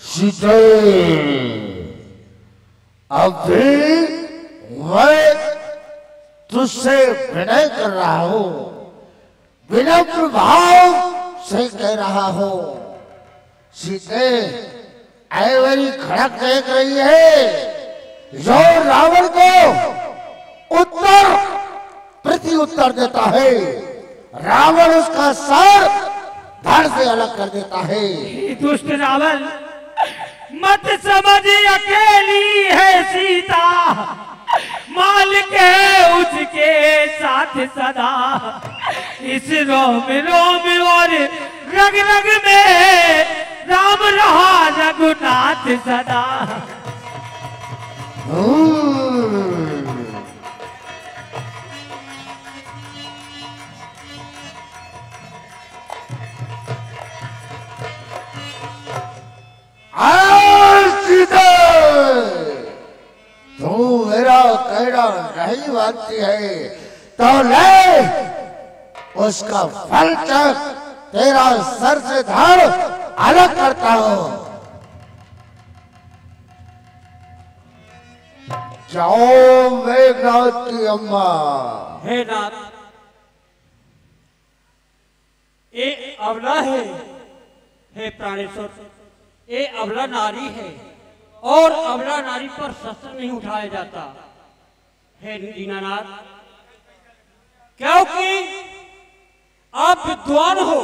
सीते, अभी मैं तुझसे विनय कर रहा हूं, विनम्र भाव से कह रहा हूं। सीते, ऐवरी खड़क देख रही है जो रावण को उत्तर प्रति उत्तर देता है, रावण उसका सर धड़ से अलग कर देता है। दुष्ट रावण, मत समझ अकेली है सीता, मालिक है उसके साथ सदा। इस रोम रोम और रग रग में राम रहा रघुनाथ सदा। तू मेरा कहना नहीं मानती है तो ले उसका फल चख, तेरा सर से धड़ अलग करता हूं। जाओ मेघनाथ की अम्मा। हे नाथ, ये अबला है। हे प्राणेश्वर, ये अबला नारी है और अबला नारी पर शस्त्र नहीं उठाया जाता। हे दीनानाथ, क्योंकि आप विद्वान हो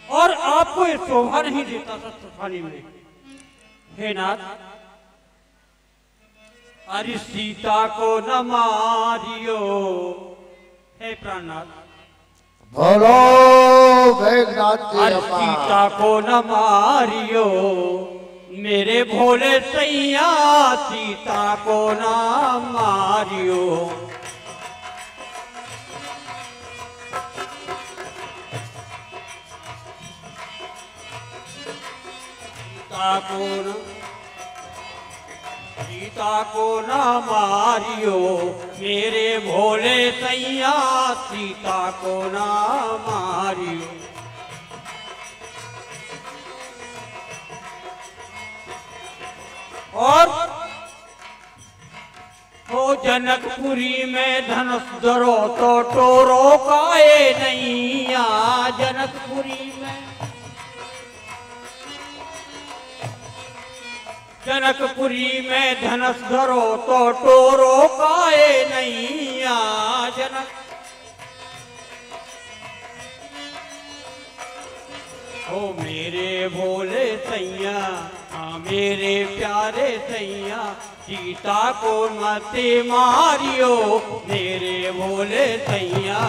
और आपको ये शोभा नहीं देता शस्त्र उठाने में। हे नाथ, अरे सीता को न मारियो। हे प्राणनाथ, बोलो मेघनाथ की अम्मा। सीता को न मारियो मेरे भोले सैया, सीता को न मारियो। सीता को न मारियो मेरे भोले सैया, सीता को न मारियो। और हो जनकपुरी में धनुष धरो तो टोरो काए नैया। जनकपुरी में, जनकपुरी में धनुष धरो तो टोरो काए नैया। जनक ओ मेरे भोले सैया, हाँ मेरे प्यारे सैया, सीता को मत मारियो मेरे भोले सैया।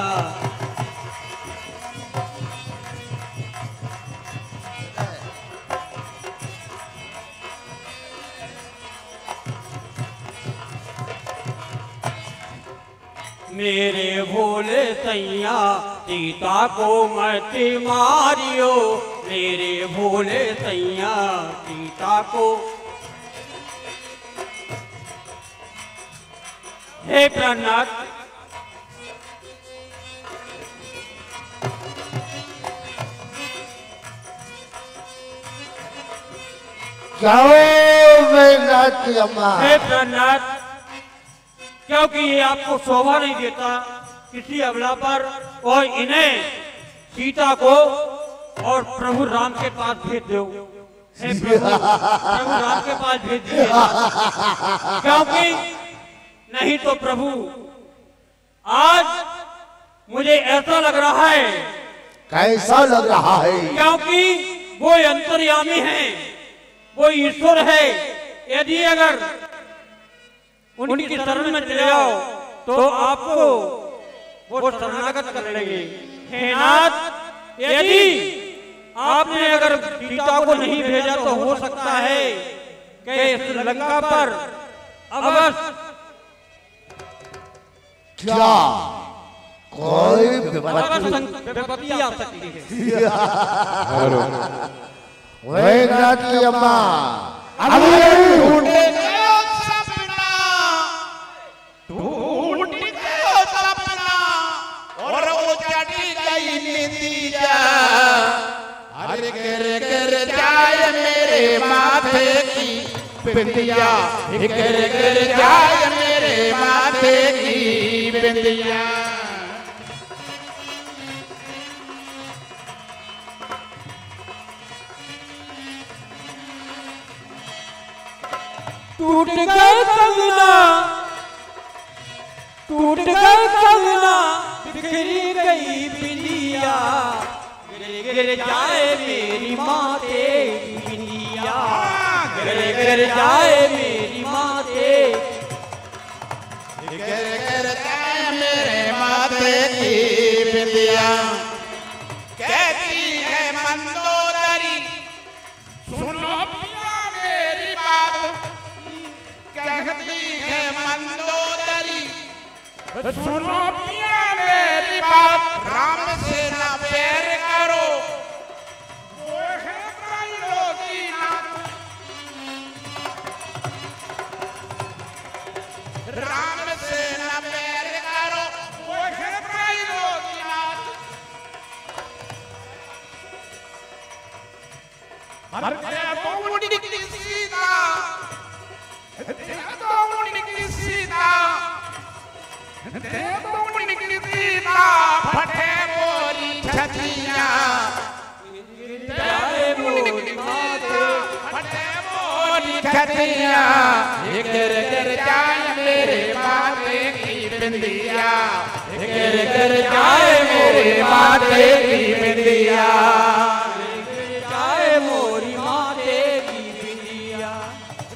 मेरे भोले सैया, सीता को मत मारियो मेरे भोले सैया, सीता को। हे प्राणनाथ, जाओ मेघनाथ की अम्मा। हे प्राणनाथ, क्योंकि ये आपको शोभा नहीं देता किसी अबला पर, और इन्हें सीता को और प्रभु राम के पास भेज दो। हे प्रभु राम के पास भेज दिए, क्योंकि नहीं तो प्रभु आज मुझे ऐसा लग रहा है। कैसा लग रहा है? क्योंकि वो अंतर्यामी है, वो ईश्वर है। यदि अगर उनकी शरण में चले जाओ तो आपको वो शरणागत कर लेंगे। हे नाथ, यदि आपने अगर सीता को नहीं भेजा तो हो सकता है कि श्रीलंका पर अवश्य क्या कोई विपत्ति आ सकती है। मेघनाथ की अम्मा, गिर गिर जाए मेरे माथे की बिंदिया, गिर गिर जाए मेरे माथे की बिंदिया। टूट गए कंगना, टूट गए कंगना, बिखरी गई बिंदिया, गिर गिर जाए मेरी माथे की बिंदिया, गिर गिर जाए मेरी माथे, गिर गिर जाए मेरे माथे की बिंदिया। कहती है मंदोदरी सुनो पिया मेरी बात, कहती है मंदोदरी सुनो पिया मेरी बात, राम से ना प्यार करो वो है त्रैलोकीनाथ, राम से ना प्यार करो वो है त्रैलोकीनाथ। सीता फटे बोरी छतिया, फटे बोरी छतिया, गिर गिर जाए मेरे माथे की बिंदिया, गिर गिर जाए मेरे माथे की बिंदिया, जाए मोरी माथे की बिंदिया।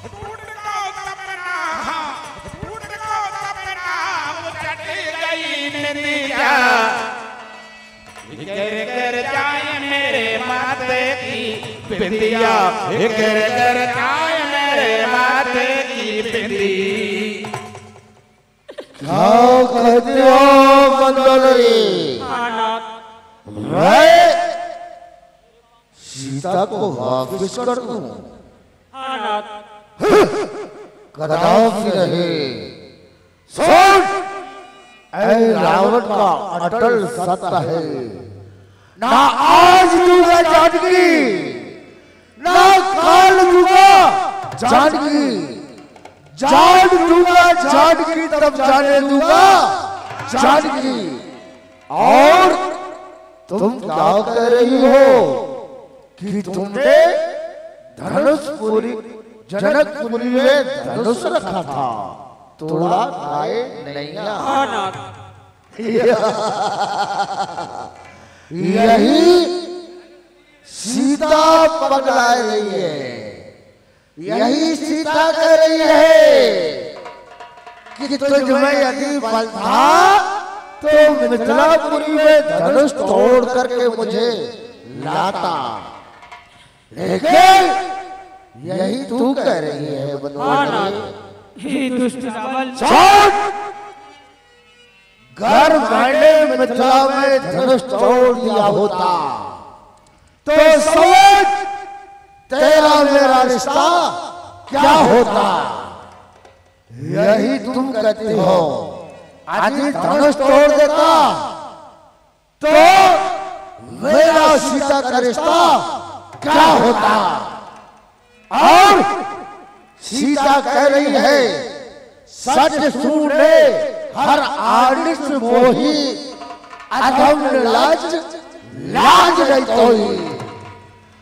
टूट गो सपना, टूट गो सपना, वो चट गई निंदिया, गिर गिर जाए मेरे माथे की बिंदिया, गिर गिर जाए मेरे माथे की बिंदी। क्या कहते हो मंदोदरी? मैं सीता को वापस कर दूं? कदापि नहीं। सुन, ऐ रावण का अटल सत्य है, ना आज दूंगा जानकी, ना काल दूंगा जानकी, जान दूंगा जानकी तब जाने दूंगा जानकी। और तुम क्या कह रही हो कि तुमने धनुषपुरी जनकपुरी में धनुष रखा था, तोड़ा खाए नैया। यही सीता पगला रही है, यही सीता कह रही है कि तुझ में यदि बल था तो मिथिलापुरी में धनुष तोड़ करके मुझे लाता, लेकिन यही तू कह रही है बनवारी। दुष्ट रावण, घर मैंने मिथिला में धनुष तोड़ दिया होता तो समझ तेरा मेरा रिश्ता क्या होता। यही तुम कहती हो, यदि धनुष तोड़ देता तो मेरा सीता का रिश्ता क्या होता। और सीता कह रही है सच सुने हर आड़िस मोही, अधम लाज लाज नहीं कोई।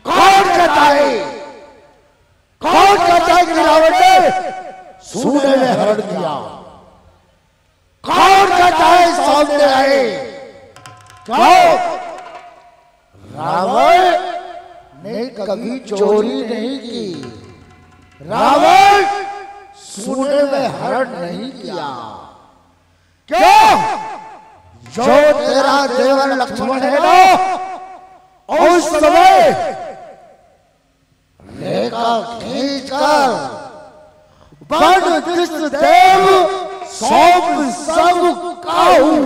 कौन कहता है, कौन कहता है कि रावण ने सूने में हरण किया? कौन कहता है सामने आए? क्यों? रावण ने कभी चोरी नहीं की, रावण सूने में हरण नहीं किया। क्यों? जो तेरा देवर लक्ष्मण है ना, उस समय रेखा खींचकर बन किस देव सौंप सब काहू,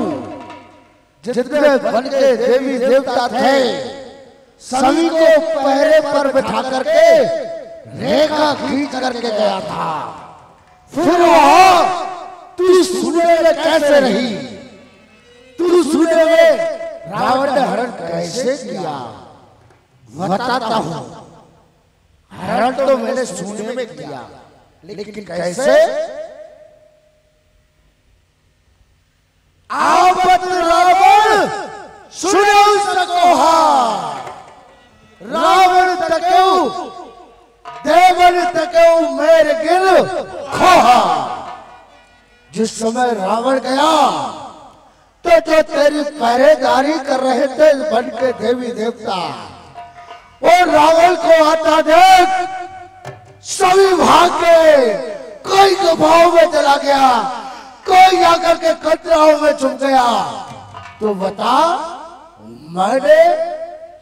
जितने बन के देवी देवता थे सभी को पहरे पर बिठा करके रेखा खींच करके गया था। फिर वहां तू सुने में कैसे रही? तू सुने में रावण ने हरण कैसे किया? बताता हूं। हरण तो मैंने सुनने में किया, लेकिन कैसे? आपत रावण सुनो सकोहा, रावण तकेऊ देवन तकेऊ मेरे गिल खोहा। जिस समय रावण गया तो जो तेरी पहरेदारी कर रहे थे बन के देवी देवता, और रावण को आता देख सभी भाग गए। कोई गुफाओं में चला गया, कोई आकर के कतराओं में छुप गया। तो बता, मैंने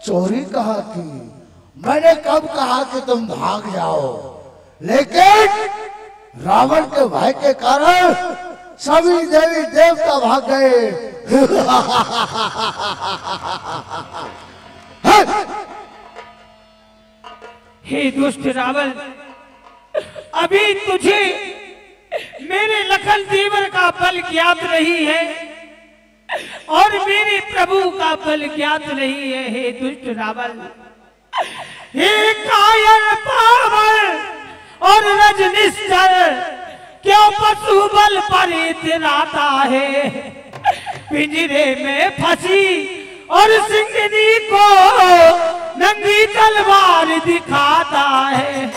चोरी कहा की? मैंने कब कहा कि तुम भाग जाओ? लेकिन रावण के भय के कारण सभी देवी देवता भाग गए। हे दुष्ट रावण, अभी तुझे मेरे लखन देवर का बल ज्ञात नहीं है और मेरे प्रभु का बल ज्ञात नहीं है। हे दुष्ट रावण, हे कायर पावल और रजनिश्चर, क्यों पशु बल पर इतराता है? पिंजरे में फंसी और सिंगनी को नंगी तलवार दिखाता है।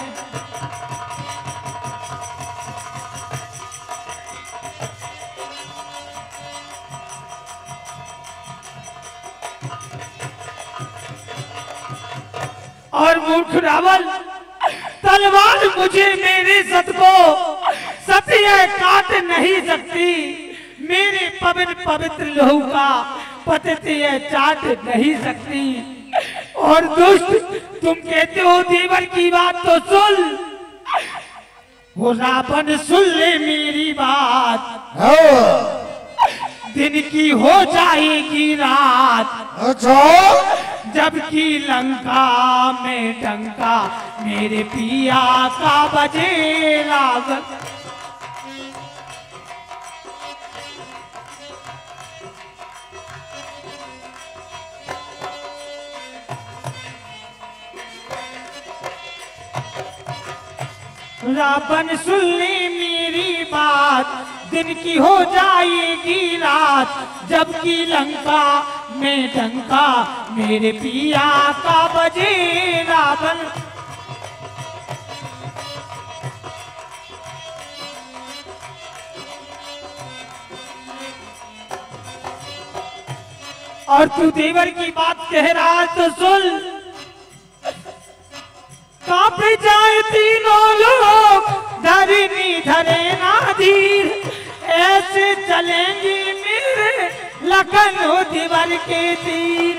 और मूर्ख रावण, तलवार मुझे मेरे सत को सत्य काट नहीं सकती, मेरे पवित्र लहू का पतित चाट नहीं सकती। और दुष्ट, तुम कहते हो देवर की बात तो सुन। वो रावण, सुन ले मेरी बात, दिन की हो जाएगी रात। अच्छा, जबकि लंका में डंका मेरे पिया का बजे रावण। रावण, सुन ले मेरी बात, दिन की हो जाएगी रात। जबकि लंका में डंका मेरे पिया का बजे रावण। और तू देवर की बात कह रहा है तो सुन। कांप जाए तीनों लोग, धरनी धरे ना धीर, ऐसे चलेंगे मेरे लखन देवर के तीर।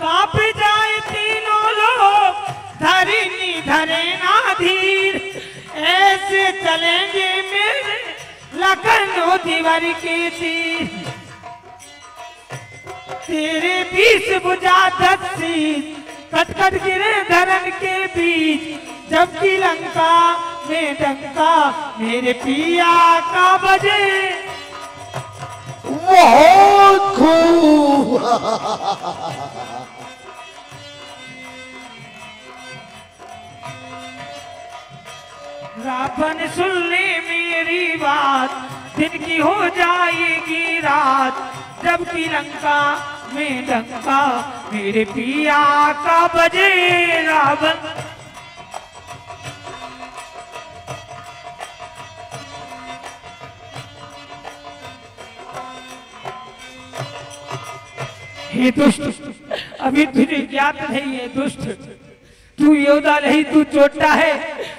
कांप जाए तीनों लोग, धरनी धरे ना धीर, ऐसे चलेंगे मेरे लखन देवर के तीर। तेरे 20 भुजा 10 शीश, कटकट गिरे धरन के बीच। जबकि लंका में डंका मेरे पिया का बजे। बहुत खूब। रावण, सुन ले मेरी बात, दिन की हो जाएगी रात। जबकि लंका में डंका मेरे पिया का बजे रावण। हे दुष्ट, अभी तुझे ज्ञात नहीं है दुष्ट, तू योद्धा नहीं, तू चोटा है,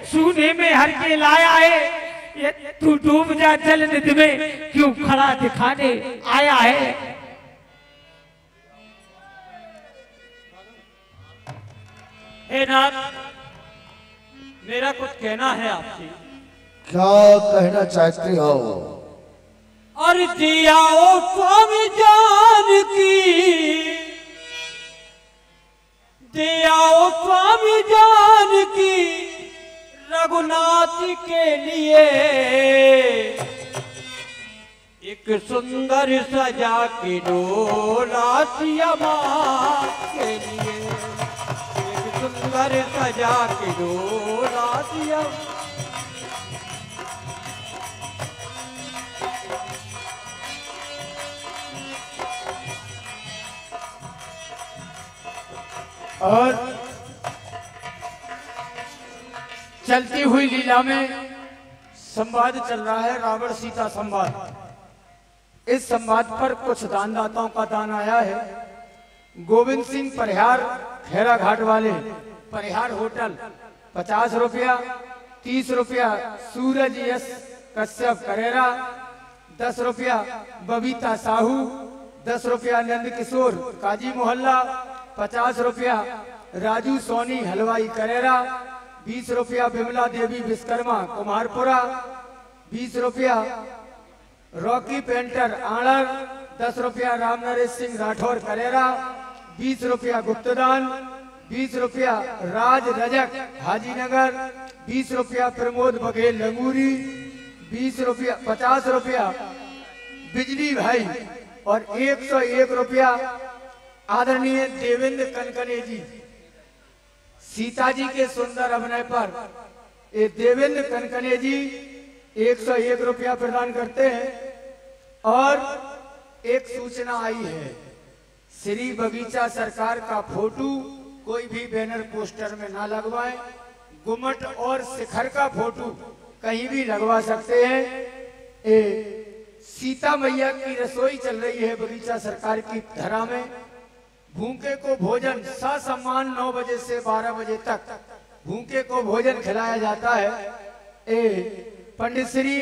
सूने में हर के लाया है। ये तू डूब जा जल निधि में, क्यों खड़ा दिखाने आया है? हे नाथ, मेरा कुछ कहना है आपसे। क्या कहना चाहते हो? और जियाओ स्वामी जान की, दियाओ स्वामी जान की, रघुनाथ के लिए एक सुंदर सजा के डोला सिया माँ के लिए, एक सुंदर सजा के डोला सिया। और चलती हुई लीला में संवाद चल रहा है, रावण सीता संवाद। इस संवाद पर कुछ दानदाताओं का दान आया है। गोविंद सिंह परिहार खैरा घाट वाले परिहार होटल 50 रुपया, 30 रुपया सूरज यश कश्यप करेरा, 10 रुपया बबीता साहू, 10 रुपया नंद किशोर काजी मोहल्ला, 50 रुपया राजू सोनी हलवाई करेरा, 20 रुपया विमला देवी विश्वकर्मा कुमारपुरा, 20 रुपया रॉकी पेंटर आणर, 10 रुपया राम नरेश सिंह राठौर करेरा, 20 रुपया गुप्तदान, 20 रुपया राज रजक हाजीनगर, 20 रुपया प्रमोद बघेल लंगूरी, 20 रुपया 50 रुपया बिजली भाई और 101 रुपया आदरणीय देवेंद्र कनकने जी। सीता जी के सुंदर अभिनय पर ये देवेंद्र कनकने जी 101 रुपया प्रदान करते हैं। और एक सूचना आई है, श्री बगीचा सरकार का फोटो कोई भी बैनर पोस्टर में ना लगवाएं, गुम्मट और शिखर का फोटो कहीं भी लगवा सकते हैं। सीता मैया की रसोई चल रही है बगीचा सरकार की धरा में। भूखे को भोजन ससम्मान 9 बजे से 12 बजे तक भूखे को भोजन खिलाया जाता है। पंडित श्री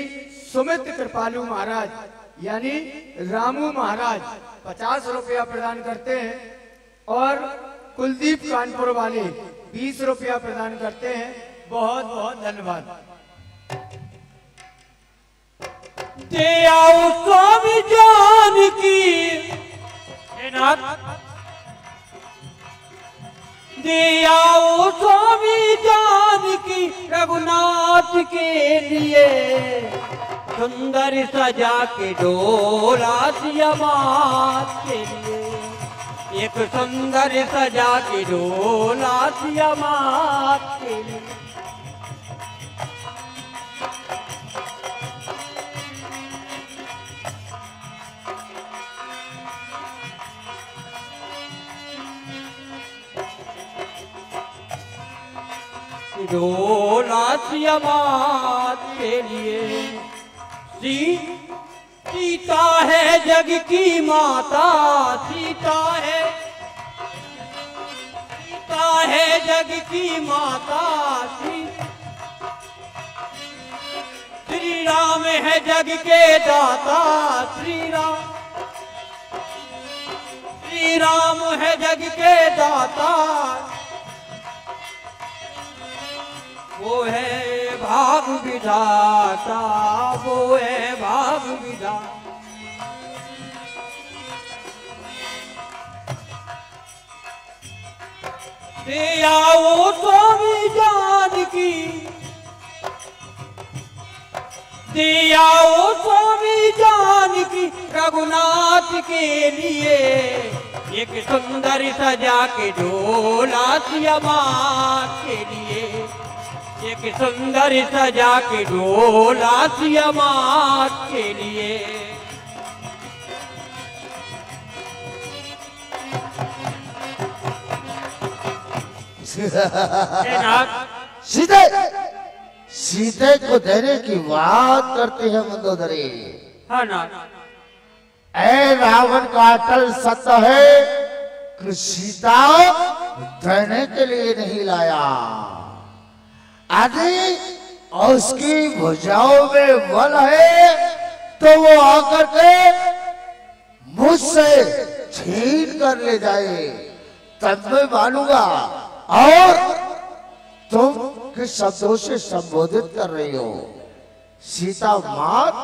सुमित कृपालु महाराज यानी रामू महाराज 50 रुपया प्रदान करते हैं और कुलदीप कानपुर वाले 20 रुपया प्रदान करते हैं। बहुत बहुत धन्यवाद। दे आओ स्वामी जान की दे आओ स्वामी जान की रघुनाथ के लिए सुंदर सजा के डोला सिया मात के लिए, एक सुंदर सजा के डोला सिया मात के लिए। डोला सिया मात के लिए। सीता है जग की माता, सीता है जग की माता, श्री राम है जग के दाता, श्री राम है जग के दाता। वो है भाग विधाता, वो है भाग विधाता। दे आओ स्वामी जान की, दे आओ स्वामी जान की रघुनाथ के लिए, एक सुंदर सजा के डोला सिया मात के लिए, एक सुंदर सजा के डोला सिया मात के लिए। सीते सीते को देने की बात करते हैं मंदोदरी। हाँ ना। ऐ रावण का अटल सत्य है कि सीता देने के लिए नहीं लाया। यदि उसकी भुजाओं में बल है तो वो आकर के मुझसे छीन कर ले जाए, तब मैं मानूंगा। और तुम किस शब्दों से संबोधित कर रही हो? सीता मात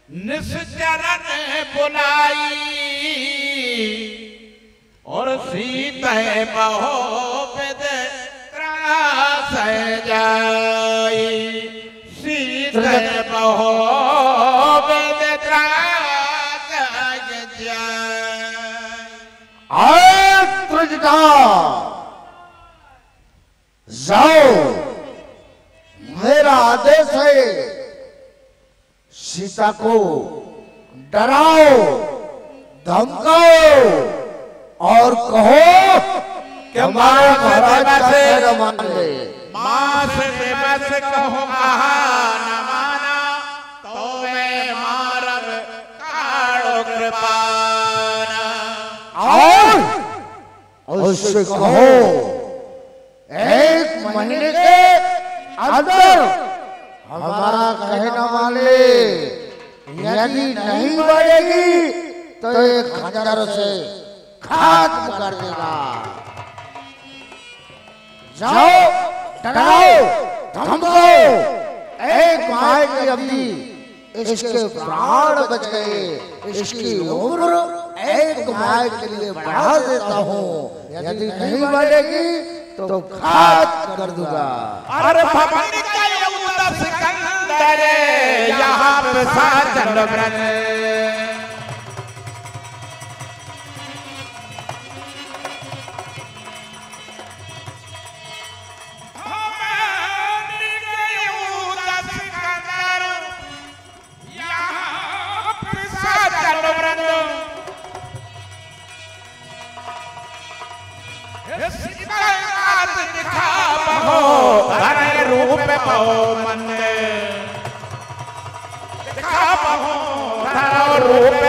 निश्चरण बुलाई, और सीता महोबत त्रास जाई सीता महोबत त्रास जाई। आए तुझका जाओ, मेरा आदेश है, सीता को डराओ धमकाओ और कहो कि हमारे महाराज से मान ले। माँ से बस कहो कहा न माना तो मैं मारब काड़ो कृपाना। और उससे कहो 1 महीने के अंदर हमारा कहना माने, यदि नहीं बढ़ेगी तो एक खंजर से खत्म कर देगा। जाओ डराओ धमकाओ, 1 माह की अवधि इसके प्राण बच गए, इसकी उम्र 1 माह के लिए बढ़ा देता हूँ, यदि नहीं बढ़ेगी तो खत्म कर दूंगा। अरे भवन का युद्ध सिकंदर यहाँ पे साजन ब्रन रूप मन दिखा रूप